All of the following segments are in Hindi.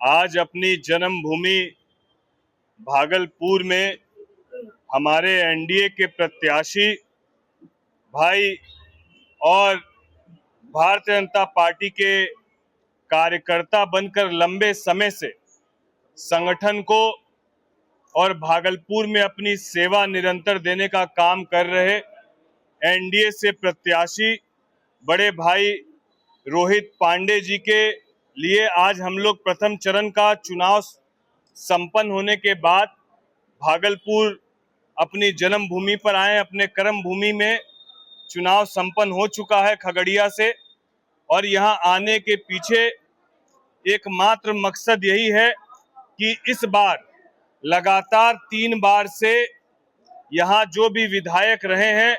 आज अपनी जन्मभूमि भागलपुर में हमारे एनडीए के प्रत्याशी भाई और भारतीय जनता पार्टी के कार्यकर्ता बनकर लंबे समय से संगठन को और भागलपुर में अपनी सेवा निरंतर देने का काम कर रहे एनडीए से प्रत्याशी बड़े भाई रोहित पांडे जी के लिए आज हम लोग प्रथम चरण का चुनाव संपन्न होने के बाद भागलपुर अपनी जन्मभूमि पर आए। अपने कर्म भूमि में चुनाव संपन्न हो चुका है खगड़िया से, और यहाँ आने के पीछे एकमात्र मकसद यही है कि इस बार लगातार 3 बार से यहाँ जो भी विधायक रहे हैं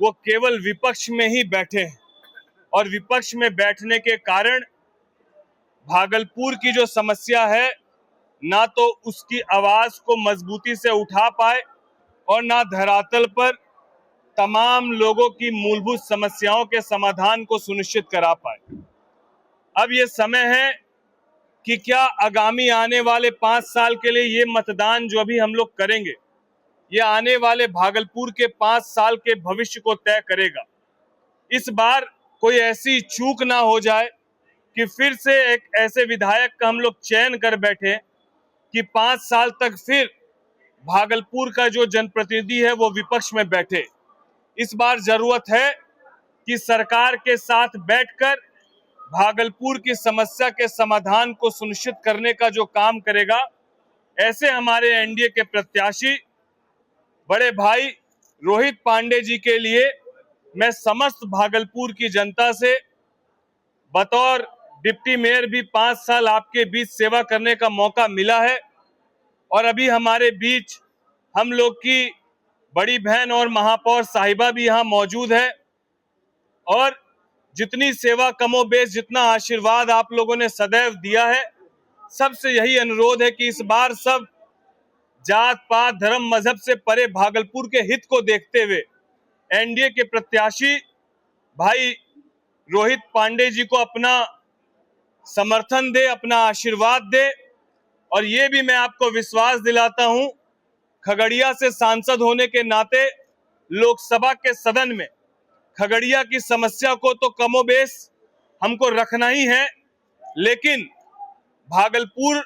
वो केवल विपक्ष में ही बैठे हैं, और विपक्ष में बैठने के कारण भागलपुर की जो समस्या है ना तो उसकी आवाज को मजबूती से उठा पाए और ना धरातल पर तमाम लोगों की मूलभूत समस्याओं के समाधान को सुनिश्चित करा पाए। अब ये समय है कि क्या आगामी आने वाले 5 साल के लिए ये मतदान जो अभी हम लोग करेंगे, ये आने वाले भागलपुर के 5 साल के भविष्य को तय करेगा। इस बार कोई ऐसी चूक ना हो जाए कि फिर से एक ऐसे विधायक का हम लोग चयन कर बैठे कि 5 साल तक फिर भागलपुर का जो जनप्रतिनिधि है वो विपक्ष में बैठे। इस बार जरूरत है कि सरकार के साथ बैठकर भागलपुर की समस्या के समाधान को सुनिश्चित करने का जो काम करेगा, ऐसे हमारे एनडीए के प्रत्याशी बड़े भाई रोहित पांडे जी के लिए मैं समस्त भागलपुर की जनता से बतौर डिप्टी मेयर भी 5 साल आपके बीच सेवा करने का मौका मिला है, और अभी हमारे बीच हम लोग की बड़ी बहन और महापौर साहिबा भी यहाँ मौजूद है। और जितनी सेवा कमोबेश, जितना आशीर्वाद आप लोगों ने सदैव दिया है, सबसे यही अनुरोध है कि इस बार सब जात पात धर्म मजहब से परे भागलपुर के हित को देखते हुए एनडीए के प्रत्याशी भाई रोहित पांडे जी को अपना समर्थन दे, अपना आशीर्वाद दे। और ये भी मैं आपको विश्वास दिलाता हूं, खगड़िया से सांसद होने के नाते लोकसभा के सदन में खगड़िया की समस्या को तो कमोबेश हमको रखना ही है, लेकिन भागलपुर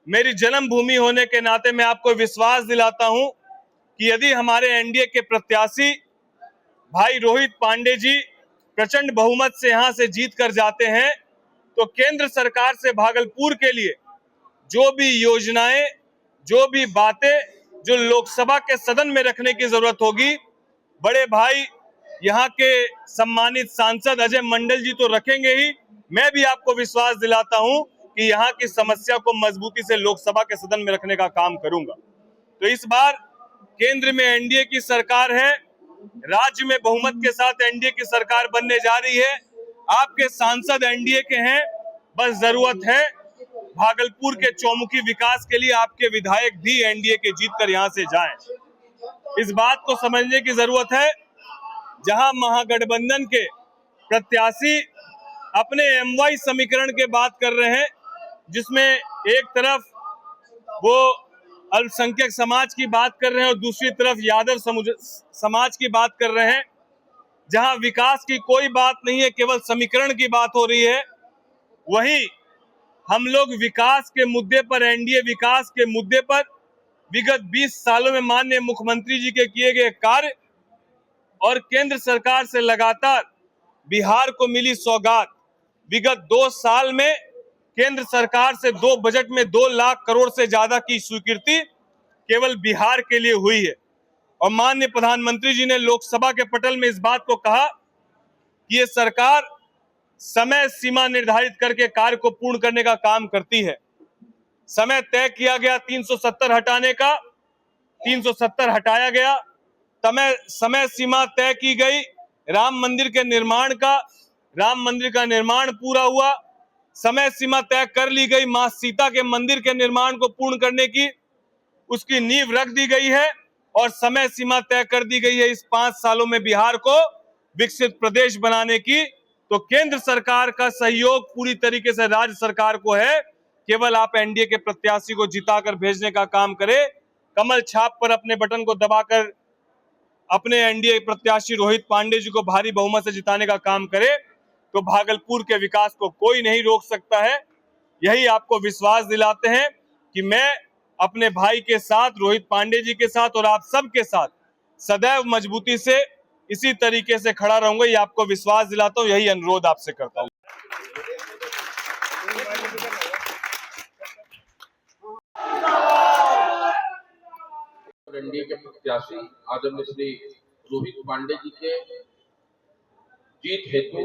मेरी जन्मभूमि होने के नाते मैं आपको विश्वास दिलाता हूं कि यदि हमारे एनडीए के प्रत्याशी भाई रोहित पांडे जी प्रचंड बहुमत से यहां से जीत कर जाते हैं तो केंद्र सरकार से भागलपुर के लिए जो भी योजनाएं, जो भी बातें जो लोकसभा के सदन में रखने की जरूरत होगी, बड़े भाई यहाँ के सम्मानित सांसद अजय मंडल जी तो रखेंगे ही। मैं भी आपको विश्वास दिलाता हूं कि यहाँ की समस्या को मजबूती से लोकसभा के सदन में रखने का काम करूंगा। तो इस बार केंद्र में एनडीए की सरकार है, राज्य में बहुमत के साथ एनडीए की सरकार बनने जा रही है। आपके सांसद एनडीए के हैं, बस जरूरत है भागलपुर के चौमुखी विकास के लिए आपके विधायक भी एनडीए के जीतकर यहां से जाएं। इस बात को समझने की जरूरत है, जहां महागठबंधन के प्रत्याशी अपने एमवाई समीकरण के बात कर रहे हैं, जिसमें एक तरफ वो अल्पसंख्यक समाज की बात कर रहे हैं और दूसरी तरफ यादव समाज की बात कर रहे हैं, जहां विकास की कोई बात नहीं है, केवल समीकरण की बात हो रही है, वहीं हम लोग विकास के मुद्दे पर, एनडीए विकास के मुद्दे पर विगत 20 सालों में माननीय मुख्यमंत्री जी के किए गए कार्य और केंद्र सरकार से लगातार बिहार को मिली सौगात, विगत 2 साल में केंद्र सरकार से 2 बजट में 2 लाख करोड़ से ज्यादा की स्वीकृति केवल बिहार के लिए हुई है। और माननीय प्रधानमंत्री जी ने लोकसभा के पटल में इस बात को कहा कि ये सरकार समय सीमा निर्धारित करके कार्य को पूर्ण करने का काम करती है। समय तय किया गया 370 हटाने का, 370 हटाया गया। समय सीमा तय की गई राम मंदिर के निर्माण का, राम मंदिर का निर्माण पूरा हुआ। समय सीमा तय कर ली गई मां सीता के मंदिर के निर्माण को पूर्ण करने की, उसकी नींव रख दी गई है और समय सीमा तय कर दी गई है इस 5 सालों में बिहार को विकसित प्रदेश बनाने की। तो केंद्र सरकार का सहयोग पूरी तरीके से राज्य सरकार को है, केवल आप एनडीए के प्रत्याशी को जिताकर भेजने का काम करें, कमल छाप पर अपने बटन को दबाकर अपने एनडीए प्रत्याशी रोहित पांडे जी को भारी बहुमत से जिताने का काम करे, तो भागलपुर के विकास को कोई नहीं रोक सकता है। यही आपको विश्वास दिलाते हैं कि मैं अपने भाई के साथ, रोहित पांडे जी के साथ और आप सबके साथ सदैव मजबूती से इसी तरीके से खड़ा रहूंगा। ये आपको विश्वास दिलाता हूं, यही अनुरोध आपसे करता हूं। एनडीए के प्रत्याशी आदरणीय श्री रोहित पांडे जी के जीत हेतु